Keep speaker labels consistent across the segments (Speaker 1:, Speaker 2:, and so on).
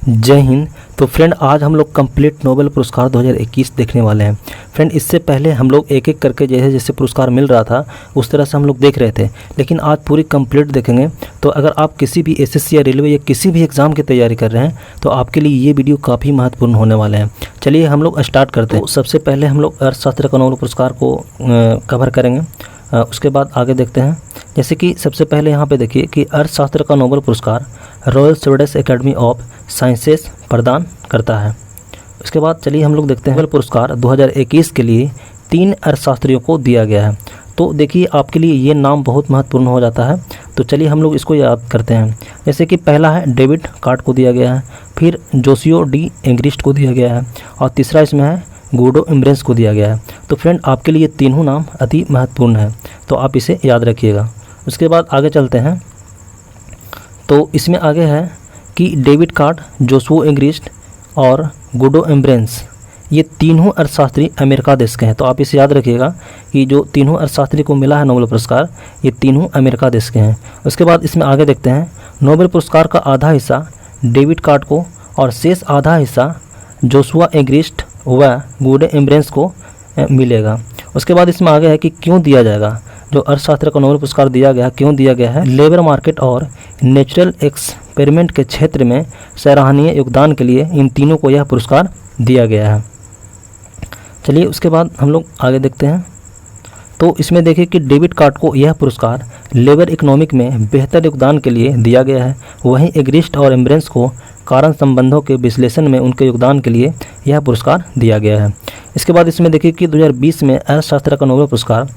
Speaker 1: जय हिंद। तो फ्रेंड, आज हम लोग कंप्लीट नोबेल पुरस्कार 2021 देखने वाले हैं। फ्रेंड, इससे पहले हम लोग एक एक करके जैसे जैसे पुरस्कार मिल रहा था उस तरह से हम लोग देख रहे थे, लेकिन आज पूरी कंप्लीट देखेंगे। तो अगर आप किसी भी एसएससी या रेलवे या किसी भी एग्ज़ाम की तैयारी कर रहे हैं तो आपके लिए ये वीडियो काफ़ी महत्वपूर्ण होने वाले हैं। चलिए हम लोग स्टार्ट करते हैं। तो सबसे पहले हम लोग अर्थशास्त्र का नोबेल पुरस्कार को कवर करेंगे, उसके बाद आगे देखते हैं। जैसे कि सबसे पहले यहाँ पे देखिए कि अर्थशास्त्र का नोबेल पुरस्कार royal Swedish academy of sciences प्रदान करता है। उसके बाद चलिए हम लोग देखते हैं नोबेल पुरस्कार 2021 के लिए 3 अर्थशास्त्रियों को दिया गया है। तो देखिए आपके लिए ये नाम बहुत महत्वपूर्ण हो जाता है, तो चलिए हम लोग इसको याद करते हैं। जैसे कि पहला है डेविड कार्ट को दिया गया है, फिर जोसियो डी एंग्रिस्ट को दिया गया है, और तीसरा इसमें है गुडो इम्ब्रेंस को दिया गया है। तो फ्रेंड, आपके लिए तीनों नाम अति महत्वपूर्ण है, तो आप इसे याद रखिएगा। उसके बाद आगे चलते हैं। तो इसमें आगे है कि डेविड कार्ट, जोसुओ एंग्रिस्ट और गुडो इम्ब्रेंस ये तीनों अर्थशास्त्री अमेरिका देश के हैं। तो आप इसे याद रखिएगा कि जो तीनों अर्थशास्त्री को मिला है नोबेल पुरस्कार ये तीनों अमेरिका देश के हैं। उसके बाद इसमें आगे देखते हैं नोबेल पुरस्कार का आधा हिस्सा डेविड कार्ट को और शेष आधा हिस्सा जोसुआ एंग्रिस्ट व गुडो इम्ब्रेंस को मिलेगा। उसके बाद इसमें आगे है कि क्यों दिया जाएगा। जो अर्थशास्त्र का नोबेल पुरस्कार दिया गया क्यों दिया गया है, लेबर मार्केट और नेचुरल एक्सपेरिमेंट के क्षेत्र में सराहनीय योगदान के लिए इन तीनों को यह पुरस्कार दिया गया है। चलिए उसके बाद हम लोग आगे देखते हैं। तो इसमें देखिए कि डेविड कार्ट को यह पुरस्कार लेबर इकोनॉमिक में बेहतर योगदान के लिए दिया गया है, वहीं एग्रिस्ट और इम्ब्रेंस को कारण संबंधों के विश्लेषण में उनके योगदान के लिए यह पुरस्कार दिया गया है। इसके बाद इसमें देखिए कि 2020 में अर्थशास्त्र का नोबेल पुरस्कार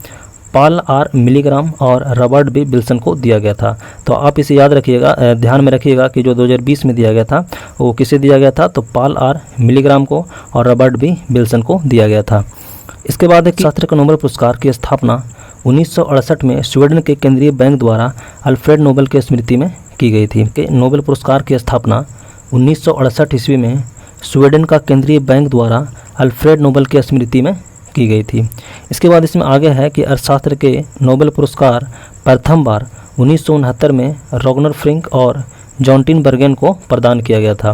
Speaker 1: पॉल आर मिलीग्राम और रॉबर्ट बी विल्सन को दिया गया था। तो आप इसे याद रखिएगा, ध्यान में रखिएगा कि जो 2020 में दिया गया था वो किसे दिया गया था, तो पॉल आर मिलीग्राम को और रॉबर्ट बी विल्सन को दिया गया था। इसके बाद अर्थशास्त्र का नोबेल पुरस्कार की स्थापना 1968 में स्वीडन के केंद्रीय बैंक द्वारा अल्फ्रेड नोबेल की स्मृति में की गई थी। नोबेल पुरस्कार की स्थापना 1968 ईस्वी में स्वीडन का केंद्रीय बैंक द्वारा अल्फ्रेड नोबेल की स्मृति में की गई थी। इसके बाद इसमें आगे है कि अर्थशास्त्र के नोबेल पुरस्कार प्रथम बार 1969 में रॉगनर फ्रिंक और जॉन्टिन बर्गेन को प्रदान किया गया था।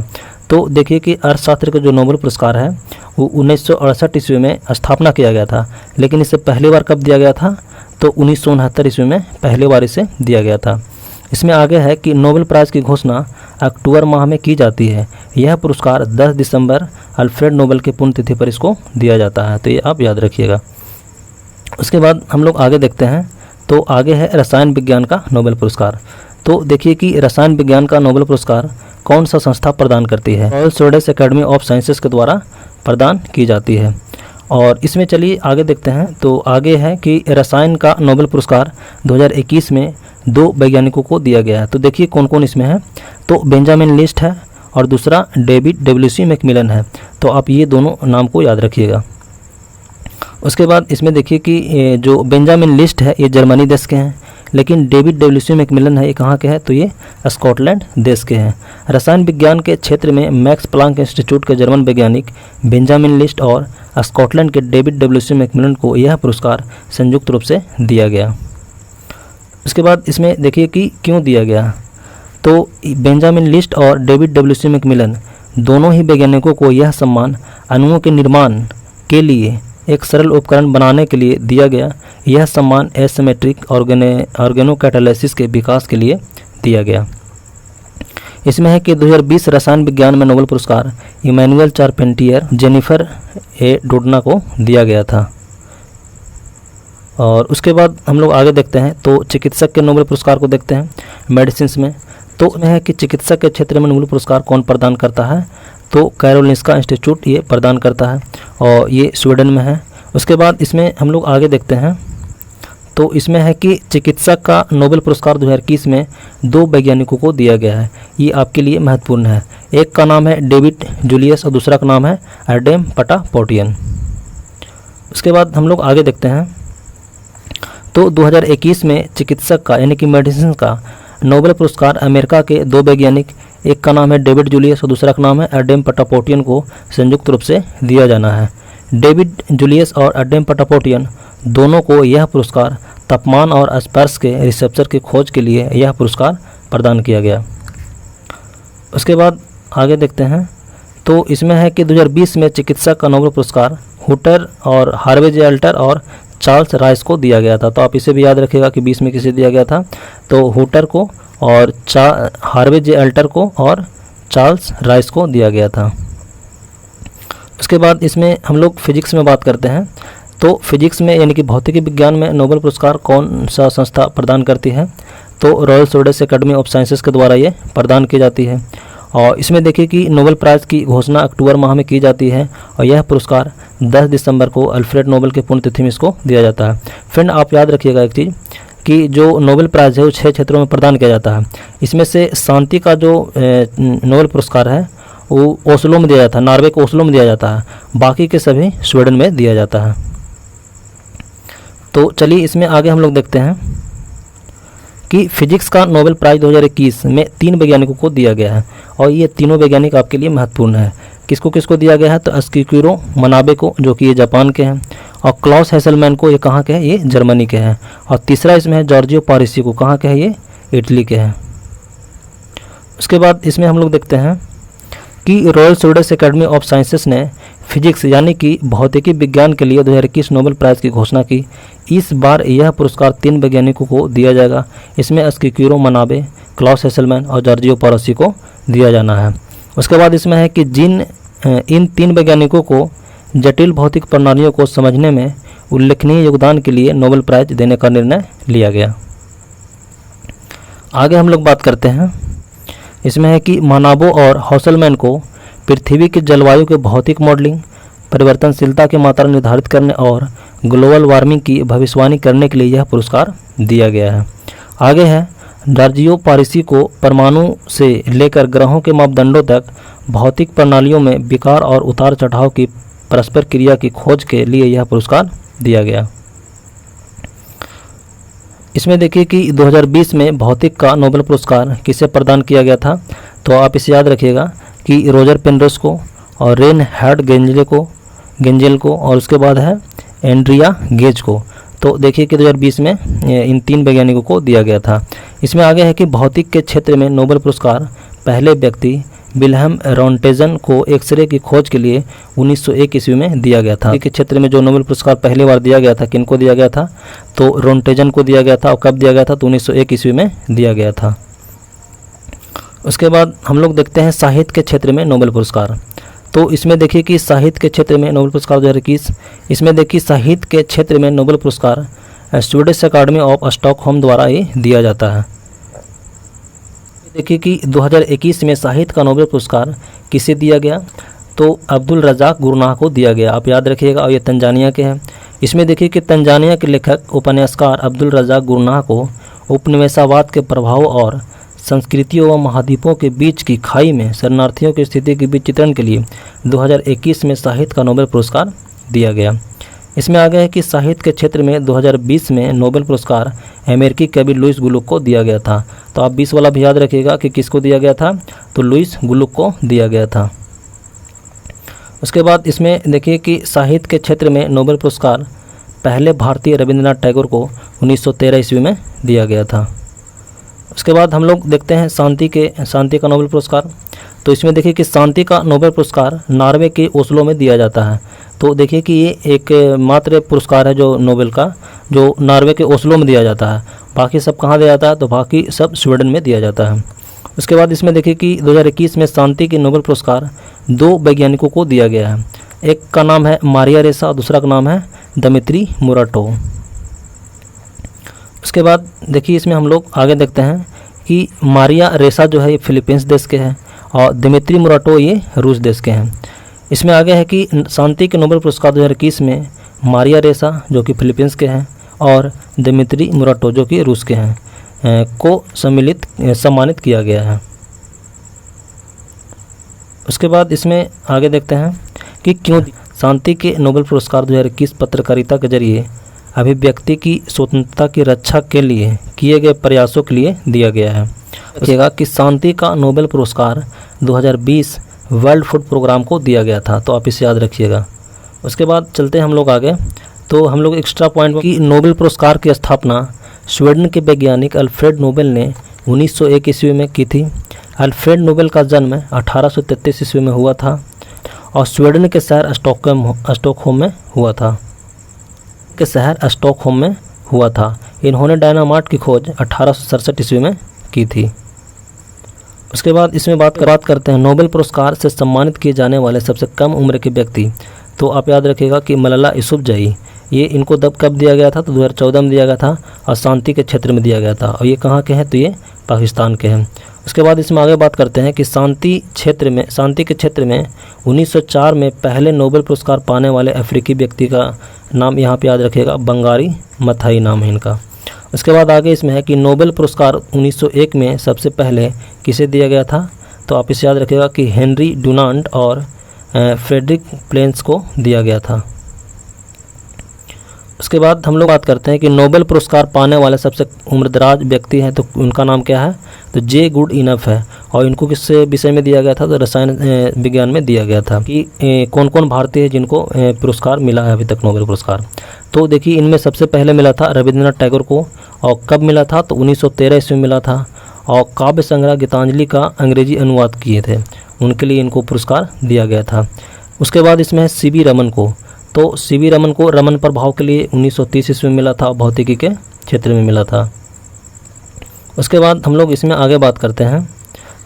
Speaker 1: तो देखिए कि अर्थशास्त्र का जो नोबेल पुरस्कार है वो 1968 ईस्वी में स्थापना किया गया था, लेकिन इसे पहली बार कब दिया गया था, तो 1969 ईस्वी में पहली बार इसे दिया गया था। इसमें आगे है कि नोबेल प्राइज़ की घोषणा अक्टूबर माह में की जाती है। यह पुरस्कार 10 दिसंबर अल्फ्रेड नोबेल की पुण्यतिथि पर इसको दिया जाता है, तो ये आप याद रखिएगा। उसके बाद हम लोग आगे देखते हैं। तो आगे है रसायन विज्ञान का नोबेल पुरस्कार। तो देखिए कि रसायन विज्ञान का नोबेल पुरस्कार कौन सा संस्था प्रदान करती है, royal Swedish academy of sciences के द्वारा प्रदान की जाती है। और इसमें चलिए आगे देखते हैं। तो आगे है कि रसायन का नोबेल पुरस्कार 2021 में 2 वैज्ञानिकों को दिया गया है। तो देखिए कौन कौन इसमें है, तो बेंजामिन लिस्ट है और दूसरा डेविड डब्ल्यूसी मैकमिलन है। तो आप ये दोनों नाम को याद रखिएगा। उसके बाद इसमें देखिए कि जो बेंजामिन लिस्ट है ये जर्मनी देश के हैं, लेकिन डेविड डब्ल्यूसी मैकमिलन है ये कहाँ के हैं, तो ये स्कॉटलैंड देश के हैं। रसायन विज्ञान के क्षेत्र में मैक्स प्लांक इंस्टीट्यूट के जर्मन वैज्ञानिक बेंजामिन लिस्ट और स्कॉटलैंड के डेविड डब्ल्यूसी मैकमिलन को यह पुरस्कार संयुक्त रूप से दिया गया। उसके बाद इसमें देखिए कि क्यों दिया गया। तो बेंजामिन लिस्ट और डेविड डब्ल्यूसी मैकमिलन दोनों ही वैज्ञानिकों को यह सम्मान अणुओं के निर्माण के लिए एक सरल उपकरण बनाने के लिए दिया गया। यह सम्मान एसिमेट्रिक ऑर्गेनोकैटालिसिस के विकास के लिए दिया गया। इसमें है कि 2020 रसायन विज्ञान में नोबेल पुरस्कार इमैनुअल चारपेंटियर, जेनिफर ए डोडना को दिया गया था। और उसके बाद हम लोग आगे देखते हैं। तो चिकित्सक के नोबेल पुरस्कार को देखते हैं मेडिसिन में। तो इसमें है कि चिकित्सक के क्षेत्र में नोबेल पुरस्कार कौन प्रदान करता है, तो कैरोलिंस्का इंस्टीट्यूट ये प्रदान करता है और ये स्वीडन में है। उसके बाद इसमें हम लोग आगे देखते हैं। तो इसमें है कि चिकित्सक का नोबेल पुरस्कार 2021 में 2 वैज्ञानिकों को दिया गया है। ये आपके लिए महत्वपूर्ण है। एक का नाम है डेविड जूलियस और दूसरा का नाम है एडम पटापोटियन। उसके बाद हम लोग आगे देखते हैं। तो 2021 में चिकित्सक का यानी कि मेडिसिन का नोबेल पुरस्कार अमेरिका के 2 वैज्ञानिक, एक का नाम है डेविड जूलियस और दूसरा का नाम है एडम पटापोटियन को संयुक्त रूप से दिया जाना है। डेविड जूलियस और एडम पटापोटियन दोनों को यह पुरस्कार तापमान और स्पर्श के रिसेप्टर की खोज के लिए यह पुरस्कार प्रदान किया गया। उसके बाद आगे देखते हैं तो इसमें है कि 2020 में चिकित्सा का नोबेल पुरस्कार हुटर और हार्वे जे अल्टर और चार्ल्स राइस को दिया गया था। तो आप इसे भी याद रखिएगा कि 20 में किसे दिया गया था, तो हुटर को और हार्वे जे अल्टर को और चार्ल्स राइस को दिया गया था। उसके बाद इसमें हम लोग फिजिक्स में बात करते हैं। तो फिजिक्स में यानी कि भौतिकी विज्ञान में नोबेल पुरस्कार कौन सा संस्था प्रदान करती है, तो royal Swedish academy of sciences के द्वारा ये प्रदान की जाती है। और इसमें देखिए कि नोबेल प्राइज़ की घोषणा अक्टूबर माह में की जाती है और यह पुरस्कार 10 दिसंबर को अल्फ्रेड नोबेल की पुण्यतिथि में इसको दिया जाता है। फ्रेंड आप याद रखिएगा एक चीज़ कि जो नोबेल प्राइज़ है वो 6 क्षेत्रों में प्रदान किया जाता है। इसमें से शांति का जो नोबेल पुरस्कार है वो ओस्लो में दिया जाता है, नॉर्वे को ओस्लो में दिया जाता है, बाकी के सभी स्वीडन में दिया जाता है। तो चलिए इसमें आगे हम लोग देखते हैं कि फिजिक्स का नोबेल प्राइज़ 2021 में 3 वैज्ञानिकों को दिया गया है और ये तीनों वैज्ञानिक आपके लिए महत्वपूर्ण है। किसको किसको दिया गया है, तो अस्किकुरो मनाबे को, जो कि ये जापान के हैं, और क्लॉस हेसलमैन को, ये कहाँ के हैं, ये जर्मनी के हैं, और तीसरा इसमें है जॉर्जियो पारिसी को, कहाँ के हैं, ये इटली के हैं। उसके बाद इसमें हम लोग देखते हैं कि royal Swedish academy of sciences ने फिजिक्स यानी कि भौतिकी विज्ञान के लिए 2021 नोबेल प्राइज़ की घोषणा की। इस बार यह पुरस्कार 3 वैज्ञानिकों को दिया जाएगा। इसमें अस्किकुरो मनाबे, क्लॉस हेसलमैन और जॉर्जियो पारिसी को दिया जाना है। उसके बाद इसमें है कि इन 3 वैज्ञानिकों को जटिल भौतिक प्रणालियों को समझने में उल्लेखनीय योगदान के लिए नोबेल प्राइज़ देने का निर्णय लिया गया। आगे हम लोग बात करते हैं, इसमें है कि मनाबो और हेसलमैन को पृथ्वी की जलवायु के भौतिक मॉडलिंग, परिवर्तनशीलता की मात्रा निर्धारित करने और ग्लोबल वार्मिंग की भविष्यवाणी करने के लिए यह पुरस्कार दिया गया है। आगे है जॉर्जियो पारिसी को परमाणु से लेकर ग्रहों के मापदंडों तक भौतिक प्रणालियों में विकार और उतार चढ़ाव की परस्पर क्रिया की खोज के लिए यह पुरस्कार दिया गया। इसमें देखिए कि 2020 में भौतिक का नोबेल पुरस्कार किसे प्रदान किया गया था, तो आप इसे याद रखिएगा कि रोजर पेनरोस को और रेनहार्ड गेंजेल को और उसके बाद है एंड्रिया गेज को। तो देखिए कि 2020 में इन 3 वैज्ञानिकों को दिया गया था। इसमें आगे है कि भौतिक के क्षेत्र में नोबेल पुरस्कार पहले व्यक्ति विल्हेम रॉन्टेजन को एक्सरे की खोज के लिए 1901 ईस्वी में दिया गया था। के क्षेत्र में जो नोबेल पुरस्कार पहली बार दिया गया था, किनको दिया गया था, तो रॉन्टेजन को दिया गया था। और कब दिया गया था, तो 1901 ईस्वी में दिया गया था। उसके बाद हम लोग देखते हैं साहित्य के क्षेत्र में नोबेल पुरस्कार। तो इसमें देखिए कि साहित्य के क्षेत्र में नोबेल पुरस्कार 2021, इसमें देखिए साहित्य के क्षेत्र में नोबेल पुरस्कार स्वीडिश एकेडमी ऑफ स्टॉकहोम द्वारा ये दिया जाता है। देखिए कि 2021 में साहित्य का नोबेल पुरस्कार किसे दिया गया, तो अब्दुल रज़ाक गुरनाह को दिया गया। आप याद रखिएगा, और ये तंजानिया के हैं। इसमें देखिए कि तंजानिया के लेखक उपन्यासकार अब्दुल रज़ाक गुरनाह को उपनिवेशवाद के प्रभाव और संस्कृतियों व महाद्वीपों के बीच की खाई में शरणार्थियों की स्थिति के बीच चित्रण के लिए 2021 में साहित्य का नोबेल पुरस्कार दिया गया। इसमें आगे है कि साहित्य के क्षेत्र में 2020 में नोबेल पुरस्कार अमेरिकी कवि लुइस गुलुक को दिया गया था। तो आप 20 वाला भी याद रखिएगा कि किसको दिया गया था, तो लुइस गुलुक को दिया गया था। उसके बाद इसमें देखिए कि साहित्य के क्षेत्र में नोबेल पुरस्कार पहले भारतीय रविंद्रनाथ टैगोर को 1913 ईस्वी में दिया गया था। उसके बाद हम लोग देखते हैं शांति का नोबेल पुरस्कार। तो इसमें देखिए कि शांति का नोबेल पुरस्कार नॉर्वे के ओस्लो में दिया जाता है। तो देखिए कि ये एक मात्र पुरस्कार है जो नोबेल का, जो नॉर्वे के ओस्लो में दिया जाता है। बाकी सब कहाँ दिया जाता है, तो बाकी सब स्वीडन में दिया जाता है। उसके बाद इसमें देखिए कि 2021 में शांति के नोबेल पुरस्कार 2 वैज्ञानिकों को दिया गया है। एक का नाम है मारिया रेसा और दूसरा का नाम है दिमित्री मुराटो। उसके बाद देखिए इसमें हम लोग आगे देखते हैं कि मारिया रेसा जो है ये फिलीपींस देश के हैं और दिमित्री मुराटो ये रूस देश के हैं। इसमें आगे है कि शांति के नोबेल पुरस्कार 2021 में मारिया रेसा जो कि फिलीपींस के हैं और दिमित्री मुराटो जो कि रूस के हैं को सम्मानित किया गया है। उसके बाद इसमें आगे देखते हैं कि क्यों शांति के नोबेल पुरस्कार 2021 पत्रकारिता के जरिए अभिव्यक्ति की स्वतंत्रता की रक्षा के लिए किए गए प्रयासों के लिए दिया गया है। देखिएगा कि शांति का नोबेल पुरस्कार 2020 वर्ल्ड फूड प्रोग्राम को दिया गया था। तो आप इसे याद रखिएगा। उसके बाद चलते हैं हम लोग आगे। तो हम लोग एक्स्ट्रा पॉइंट की नोबेल पुरस्कार की स्थापना स्वीडन के वैज्ञानिक अल्फ्रेड नोबेल ने 1901 ईस्वी में की थी। अल्फ्रेड नोबेल का जन्म 1833 ईस्वी में हुआ था और स्वीडन के शहर स्टॉकहोम में हुआ था। इन्होंने डायनामाइट की खोज 1867 ईस्वी में की थी। उसके बाद इसमें बात करते हैं नोबेल पुरस्कार से सम्मानित किए जाने वाले सबसे कम उम्र के व्यक्ति। तो आप याद रखिएगा कि मलाला यूसुफजई, ये इनको कब दिया गया था, तो 2014 में दिया गया था और शांति के क्षेत्र में दिया गया था। और ये कहाँ के हैं, तो ये पाकिस्तान के हैं। उसके बाद इसमें आगे बात करते हैं कि शांति के क्षेत्र में 1904 में पहले नोबेल पुरस्कार पाने वाले अफ्रीकी व्यक्ति का नाम यहाँ पे याद रखिएगा, बंगारी मथाई नाम है इनका। उसके बाद आगे इसमें है कि नोबेल पुरस्कार 1901 में सबसे पहले किसे दिया गया था, तो आप इसे याद रखिएगा कि हेनरी डुनांट और फ्रेडरिक प्लेंस को दिया गया था। उसके बाद हम लोग बात करते हैं कि नोबेल पुरस्कार पाने वाले सबसे उम्रदराज व्यक्ति हैं, तो उनका नाम क्या है, तो जे गुड इनफ है। और इनको किस विषय में दिया गया था, तो रसायन विज्ञान में दिया गया था। कि कौन कौन भारतीय है जिनको पुरस्कार मिला है अभी तक नोबेल पुरस्कार। तो देखिए इनमें सबसे पहले मिला था रविंद्रनाथ टैगोर को, और कब मिला था, तो 1913 ईस्वी में मिला था। और काव्य संग्रह गीतांजलि का अंग्रेजी अनुवाद किए थे, उनके लिए इनको पुरस्कार दिया गया था। उसके बाद इसमें है सीवी रमन को, तो सीवी रमन को रमन प्रभाव के लिए 1930 ईस्वी में मिला था, भौतिकी के क्षेत्र में मिला था। उसके बाद हम लोग इसमें आगे बात करते हैं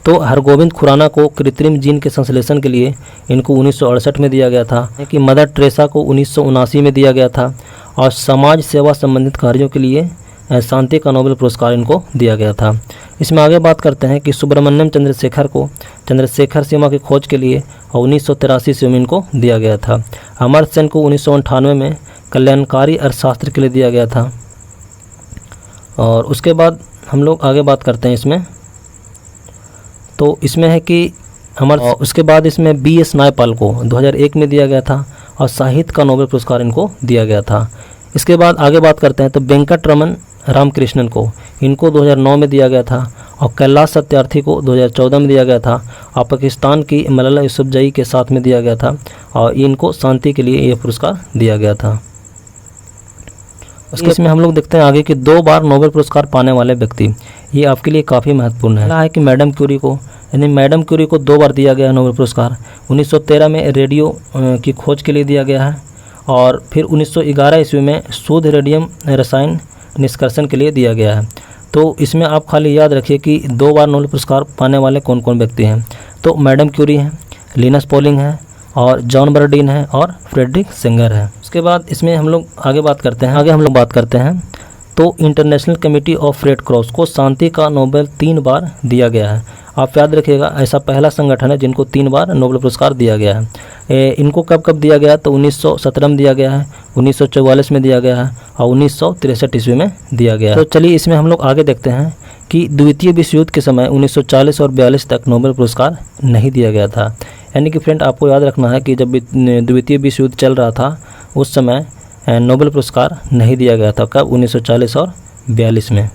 Speaker 1: तो हरगोविंद खुराना को कृत्रिम जीन के संश्लेषण के लिए इनको 1968 में दिया गया था। कि मदर टेरेसा को 1979 में दिया गया था। और समाज सेवा संबंधित कार्यों के लिए शांति का नोबेल पुरस्कार इनको दिया गया था। इसमें आगे बात करते हैं कि सुब्रमण्यम चंद्रशेखर को चंद्रशेखर सीमा की खोज के लिए 1983 ईस्वी में इनको दिया गया था। अमर्त्य सेन को 1998 में कल्याणकारी अर्थशास्त्र के लिए दिया गया था। और उसके बाद हम लोग आगे बात करते हैं इसमें, तो इसमें है कि उसके बाद इसमें BS नायपाल को 2001 में दिया गया था और साहित्य का नोबेल पुरस्कार इनको दिया गया था। इसके बाद आगे बात करते हैं तो वेंकटरमन रामकृष्णन को इनको 2009 में दिया गया था और कैलाश सत्यार्थी को 2014 में दिया गया था और पाकिस्तान की मलाला यूसुफजई के साथ में दिया गया था और इनको शांति के लिए यह पुरस्कार दिया गया था। उसके इसमें हम लोग देखते हैं आगे कि 2 बार नोबेल पुरस्कार पाने वाले व्यक्ति, ये आपके लिए काफ़ी महत्वपूर्ण है कि मैडम क्यूरी को, यानी मैडम क्यूरी को 2 बार दिया गया नोबेल पुरस्कार। 1913 में रेडियो की खोज के लिए दिया गया है और फिर 1911 ईस्वी में शुद्ध रेडियम रसायन निष्कर्षण के लिए दिया गया है। तो इसमें आप खाली याद रखिए कि 2 बार नोबेल पुरस्कार पाने वाले कौन कौन व्यक्ति हैं। तो मैडम क्यूरी हैं, लिनस पॉलिंग है और जॉन बर्डीन है और फ्रेडरिक सेंगर है। उसके बाद इसमें हम लोग आगे बात करते हैं तो international committee of red cross को शांति का नोबेल 3 बार दिया गया है। आप याद रखिएगा ऐसा पहला संगठन है जिनको 3 बार नोबेल पुरस्कार दिया गया है। इनको कब दिया गया, तो 1917 में दिया गया है, 1944 में दिया गया है और 1963 ईस्वी में दिया गया है। तो चलिए इसमें हम लोग आगे देखते हैं कि द्वितीय विश्व युद्ध के समय 1940 और 42 तक नोबेल पुरस्कार नहीं दिया गया था। यानी कि फ्रेंड आपको याद रखना है कि जब द्वितीय विश्व युद्ध चल रहा था उस समय नोबेल पुरस्कार नहीं दिया गया था। कब, 1940 और 42 में।